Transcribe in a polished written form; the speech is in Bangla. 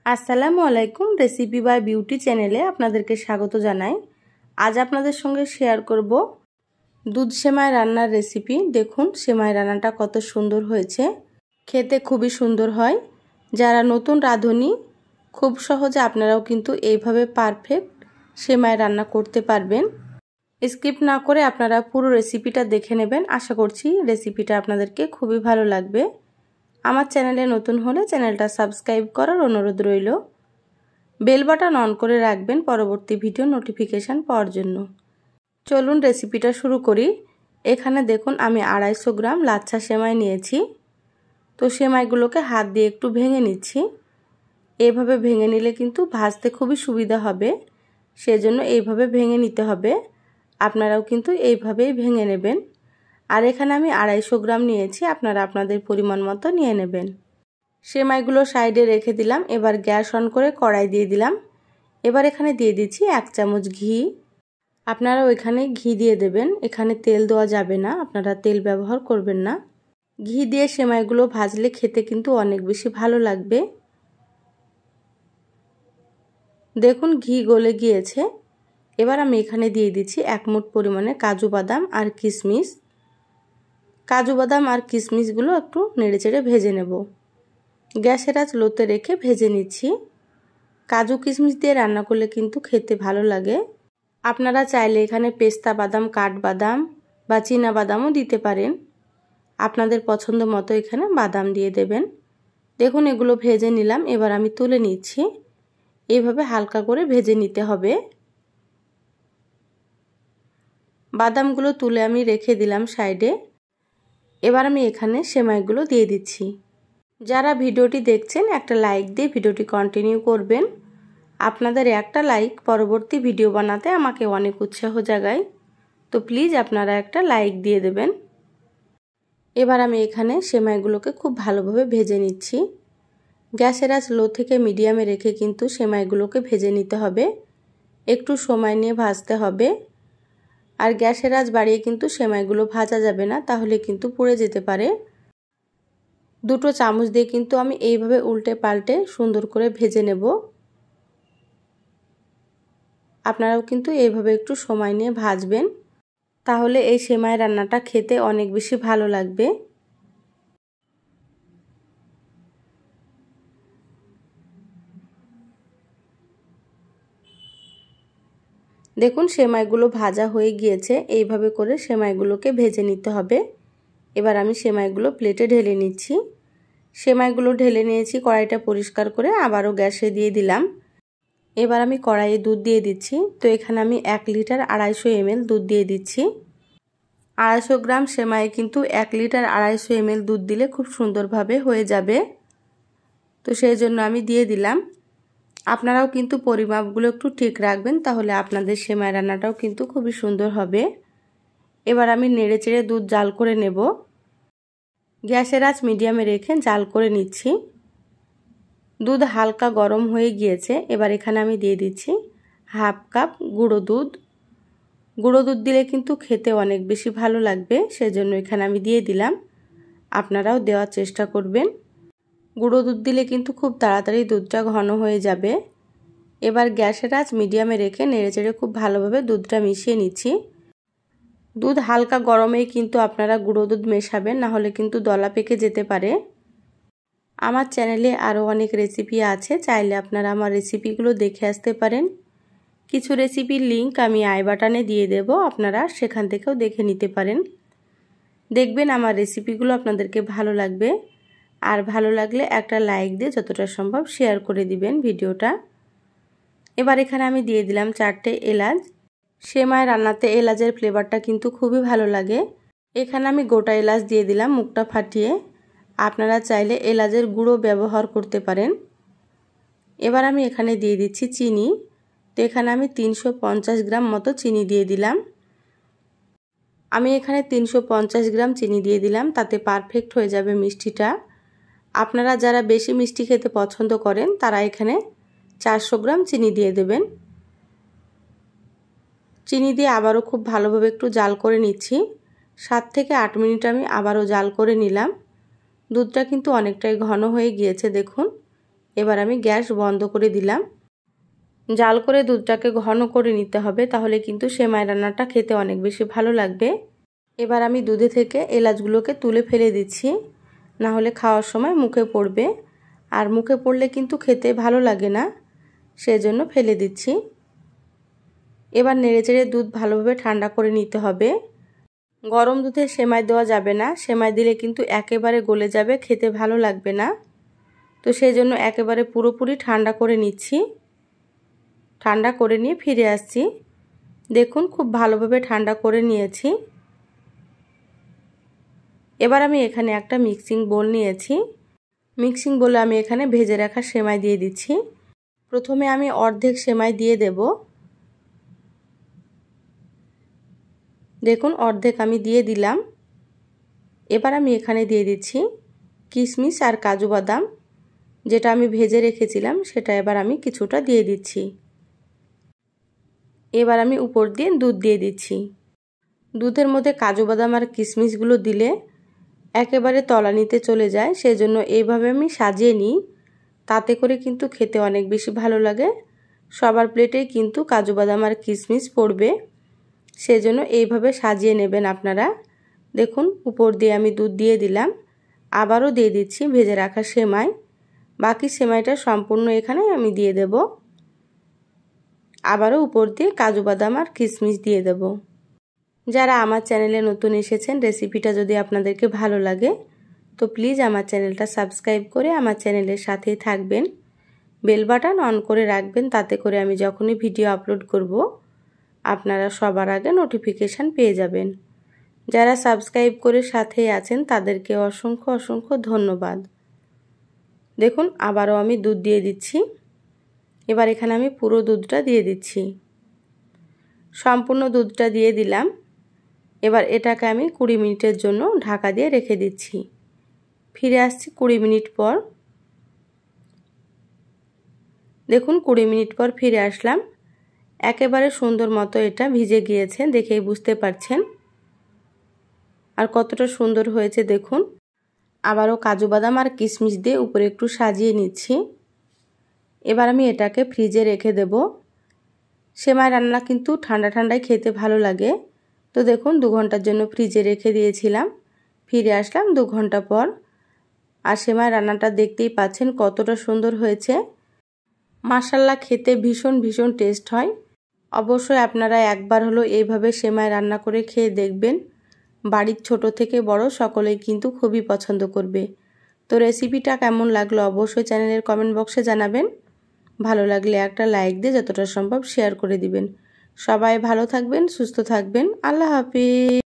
আসসালামু আলাইকুম। রেসিপি বাই বিউটি চ্যানেলে আপনাদেরকে স্বাগত জানাই। আজ আপনাদের সঙ্গে শেয়ার করব দুধ সেমাই রান্নার রেসিপি। দেখুন সেমাই রান্নাটা কত সুন্দর হয়েছে, খেতে খুবই সুন্দর হয়। যারা নতুন রাঁধুনি খুব সহজে আপনারাও কিন্তু এইভাবে পারফেক্ট সেমাই রান্না করতে পারবেন। স্কিপ না করে আপনারা পুরো রেসিপিটা দেখে নেবেন। আশা করছি রেসিপিটা আপনাদেরকে খুবই ভালো লাগবে। আমার চ্যানেলে নতুন হলে চ্যানেলটা সাবস্ক্রাইব করার অনুরোধ রইল। বেল বাটন অন করে রাখবেন পরবর্তী ভিডিও নোটিফিকেশান পাওয়ার জন্য। চলুন রেসিপিটা শুরু করি। এখানে দেখুন আমি 250 গ্রাম লাচ্ছা সেমাই নিয়েছি। তো সেমাইগুলোকে হাত দিয়ে একটু ভেঙে নিচ্ছি। এইভাবে ভেঙে নিলে কিন্তু ভাজতে খুবই সুবিধা হবে, সেজন্য এইভাবে ভেঙে নিতে হবে। আপনারাও কিন্তু এইভাবেই ভেঙে নেবেন। আর এখানে আমি 250 গ্রাম নিয়েছি, আপনারা আপনাদের পরিমাণ মতো নিয়ে নেবেন। সেমাইগুলো সাইডে রেখে দিলাম। এবার গ্যাস অন করে কড়াই দিয়ে দিলাম। এবার এখানে দিয়ে দিচ্ছি 1 চামচ ঘি। আপনারা ওইখানে ঘি দিয়ে দেবেন, এখানে তেল দেওয়া যাবে না, আপনারা তেল ব্যবহার করবেন না। ঘি দিয়ে সেমাইগুলো ভাজলে খেতে কিন্তু অনেক বেশি ভালো লাগবে। দেখুন ঘি গলে গিয়েছে। এবার আমি এখানে দিয়ে দিচ্ছি 1 মুঠ পরিমাণে কাজু বাদাম আর কিশমিশ। কাজু বাদাম আর কিশমিশগুলো একটু নেড়েচেড়ে ভেজে নেব। গ্যাসের আঁচ লোতে রেখে ভেজে নিচ্ছি। কাজু কিশমিশ দিয়ে রান্না করলে কিন্তু খেতে ভালো লাগে। আপনারা চাইলে এখানে পেস্তা বাদাম, কাঠবাদাম বা চীনা বাদামও দিতে পারেন। আপনাদের পছন্দ মতো এখানে বাদাম দিয়ে দেবেন। দেখুন এগুলো ভেজে নিলাম। এবার আমি তুলে নিচ্ছি। এইভাবে হালকা করে ভেজে নিতে হবে। বাদামগুলো তুলে আমি রেখে দিলাম সাইডে। এবার আমি এখানে সেমাইগুলো দিয়ে দিচ্ছি। যারা ভিডিওটি দেখছেন একটা লাইক দিয়ে ভিডিওটি কন্টিনিউ করবেন। আপনাদের একটা লাইক পরবর্তী ভিডিও বানাতে আমাকে অনেক উৎসাহ জাগায়, তো প্লিজ আপনারা একটা লাইক দিয়ে দেবেন। এবার আমি এখানে সেমাইগুলোকে খুব ভালোভাবে ভেজে নিচ্ছি। গ্যাসের আঁচ লো থেকে মিডিয়ামে রেখে কিন্তু সেমাইগুলোকে ভেজে নিতে হবে। একটু সময় নিয়ে ভাজতে হবে। আর গ্যাসের আঁচ বাড়িয়ে কিন্তু সেমাইগুলো ভাজা যাবে না, তাহলে কিন্তু পুড়ে যেতে পারে। দুটো চামচ দিয়ে কিন্তু আমি এইভাবে উল্টে পাল্টে সুন্দর করে ভেজে নেব। আপনারাও কিন্তু এইভাবে একটু সময় নিয়ে ভাজবেন, তাহলে এই সেমাই রান্নাটা খেতে অনেক বেশি ভালো লাগবে। দেখুন সেমাইগুলো ভাজা হয়ে গিয়েছে। এইভাবে করে সেমাইগুলোকে ভেজে নিতে হবে। এবার আমি সেমাইগুলো প্লেটে ঢেলে নিচ্ছি। সেমাইগুলো ঢেলে নিয়েছি। কড়াইটা পরিষ্কার করে আবারও গ্যাসে দিয়ে দিলাম। এবার আমি কড়াইয়ে দুধ দিয়ে দিচ্ছি। তো এখানে আমি 1 লিটার 250 ml দুধ দিয়ে দিচ্ছি। 250 গ্রাম সেমাই কিন্তু 1 লিটার 250 ml দুধ দিলে খুব সুন্দরভাবে হয়ে যাবে। তো সেই জন্য আমি দিয়ে দিলাম। আপনারাও কিন্তু পরিমাপগুলো একটু ঠিক রাখবেন, তাহলে আপনাদের সেমাই রান্নাটাও কিন্তু খুবই সুন্দর হবে। এবার আমি নেড়েচেড়ে দুধ জাল করে নেব। গ্যাসের আঁচ মিডিয়ামে রেখে জাল করে নিচ্ছি। দুধ হালকা গরম হয়ে গিয়েছে। এবার এখানে আমি দিয়ে দিচ্ছি 1/2 কাপ গুঁড়ো দুধ। গুঁড়ো দুধ দিলে কিন্তু খেতে অনেক বেশি ভালো লাগবে, সেজন্য এখানে আমি দিয়ে দিলাম। আপনারাও দেওয়ার চেষ্টা করবেন। গুঁড়ো দুধ দিলে কিন্তু খুব তাড়াতাড়ি দুধটা ঘন হয়ে যাবে। এবার গ্যাসের আঁচ মিডিয়ামে রেখে নেড়েচেড়ে খুব ভালোভাবে দুধটা মিশিয়ে নিচ্ছি। দুধ হালকা গরমেই কিন্তু আপনারা গুঁড়ো দুধ মেশাবেন, না হলে কিন্তু দলা পেকে যেতে পারে। আমার চ্যানেলে আরও অনেক রেসিপি আছে, চাইলে আপনারা আমার রেসিপিগুলো দেখে আসতে পারেন। কিছু রেসিপির লিংক আমি আই বাটনে দিয়ে দেব, আপনারা সেখান থেকেও দেখে নিতে পারেন। দেখবেন আমার রেসিপিগুলো আপনাদেরকে ভালো লাগবে। আর ভালো লাগলে একটা লাইক দিয়ে যতটা সম্ভব শেয়ার করে দিবেন ভিডিওটা। এবার এখানে আমি দিয়ে দিলাম 4টে এলাচ। সেমাই রান্নাতে এলাচের ফ্লেভারটা কিন্তু খুবই ভালো লাগে। এখানে আমি গোটা এলাচ দিয়ে দিলাম মুখটা ফাটিয়ে। আপনারা চাইলে এলাচের গুঁড়ো ব্যবহার করতে পারেন। এবার আমি এখানে দিয়ে দিচ্ছি চিনি। তো এখানে আমি 350 গ্রাম মতো চিনি দিয়ে দিলাম। আমি এখানে 350 গ্রাম চিনি দিয়ে দিলাম, তাতে পারফেক্ট হয়ে যাবে মিষ্টিটা। আপনারা যারা বেশি মিষ্টি খেতে পছন্দ করেন তারা এখানে 400 গ্রাম চিনি দিয়ে দেবেন। চিনি দিয়ে আবারও খুব ভালোভাবে একটু জাল করে নিচ্ছি। 7 থেকে 8 মিনিট আমি আবারও জাল করে নিলাম। দুধটা কিন্তু অনেকটাই ঘন হয়ে গিয়েছে। দেখুন এবার আমি গ্যাস বন্ধ করে দিলাম। জাল করে দুধটাকে ঘন করে নিতে হবে, তাহলে কিন্তু সেমাই রান্নাটা খেতে অনেক বেশি ভালো লাগবে। এবার আমি দুধে থেকে এলাচগুলোকে তুলে ফেলে দিচ্ছি, না হলে খাওয়ার সময় মুখে পড়বে, আর মুখে পড়লে কিন্তু খেতে ভালো লাগে না, সেজন্য ফেলে দিচ্ছি। এবার নেড়েচেড়ে দুধ ভালোভাবে ঠান্ডা করে নিতে হবে। গরম দুধে সেমাই দেওয়া যাবে না, সেমাই দিলে কিন্তু একেবারে গলে যাবে, খেতে ভালো লাগবে না। তো সেই জন্য একেবারে পুরোপুরি ঠান্ডা করে নিচ্ছি। ঠান্ডা করে নিয়ে ফিরে আসছি। দেখুন খুব ভালোভাবে ঠান্ডা করে নিয়েছি। এবার আমি এখানে একটা মিক্সিং বোল নিয়েছি। মিক্সিং বোলে আমি এখানে ভেজে রাখা সেমাই দিয়ে দিচ্ছি। প্রথমে আমি অর্ধেক সেমাই দিয়ে দেব। দেখুন অর্ধেক আমি দিয়ে দিলাম। এবার আমি এখানে দিয়ে দিচ্ছি কিশমিশ আর কাজু বাদাম, যেটা আমি ভেজে রেখেছিলাম সেটা এবার আমি কিছুটা দিয়ে দিচ্ছি। এবার আমি উপর দিয়ে দুধ দিয়ে দিচ্ছি। দুধের মধ্যে কাজু বাদাম আর কিশমিশগুলো দিলে একেবারে তলানিতে চলে যায়, সেজন্য এইভাবে আমি সাজিয়ে নিই। তাতে করে কিন্তু খেতে অনেক বেশি ভালো লাগে। সবার প্লেটেই কিন্তু কাজু বাদাম আর কিশমিশ পড়বে, সেজন্য এইভাবে সাজিয়ে নেবেন আপনারা। দেখুন উপর দিয়ে আমি দুধ দিয়ে দিলাম, আবারও দিয়ে দিচ্ছি ভেজে রাখা সেমাই। বাকি সেমাইটা সম্পূর্ণ এখানে আমি দিয়ে দেব। আবারও উপর দিয়ে কাজু বাদাম আর কিশমিশ দিয়ে দেব। যারা আমার চ্যানেলে নতুন এসেছেন, রেসিপিটা যদি আপনাদেরকে ভালো লাগে তো প্লিজ আমার চ্যানেলটা সাবস্ক্রাইব করে আমার চ্যানেলের সাথেই থাকবেন। বেল বাটন অন করে রাখবেন, তাতে করে আমি যখনই ভিডিও আপলোড করব আপনারা সবার আগে নোটিফিকেশান পেয়ে যাবেন। যারা সাবস্ক্রাইব করে সাথেই আছেন তাদেরকে অসংখ্য অসংখ্য ধন্যবাদ। দেখুন আবারও আমি দুধ দিয়ে দিচ্ছি। এবার এখানে আমি পুরো দুধটা দিয়ে দিচ্ছি। সম্পূর্ণ দুধটা দিয়ে দিলাম। এবার এটাকে আমি 20 মিনিটের জন্য ঢাকা দিয়ে রেখে দিচ্ছি। ফিরে আসছি 20 মিনিট পর। দেখুন 20 মিনিট পর ফিরে আসলাম। একেবারে সুন্দর মতো এটা ভিজে গিয়েছে, দেখেই বুঝতে পারছেন। আর কতটা সুন্দর হয়েছে দেখুন। আবারও কাজু বাদাম আর কিশমিশ দিয়ে উপরে একটু সাজিয়ে নিচ্ছি। এবার আমি এটাকে ফ্রিজে রেখে দেব। সেমাই রান্না কিন্তু ঠান্ডা ঠান্ডায় খেতে ভালো লাগে। তো দেখুন 2 ঘন্টার জন্য ফ্রিজে রেখে দিয়েছিলাম। ফিরে আসলাম 2 ঘন্টা পর। আর সেমাই রান্নাটা দেখতেই পাচ্ছেন কতটা সুন্দর হয়েছে। মাশাআল্লাহ খেতে ভীষণ ভীষণ টেস্ট হয়। অবশ্যই আপনারা একবার হলো এইভাবে সেমাই রান্না করে খেয়ে দেখবেন। বাড়ির ছোট থেকে বড় সকলেই কিন্তু খুবই পছন্দ করবে। তো রেসিপিটা কেমন লাগলো অবশ্যই চ্যানেলের কমেন্ট বক্সে জানাবেন। ভালো লাগলে একটা লাইক দিয়ে যতটা সম্ভব শেয়ার করে দিবেন। সবাই ভালো থাকবেন, সুস্থ থাকবেন। আল্লাহ হাফেজ।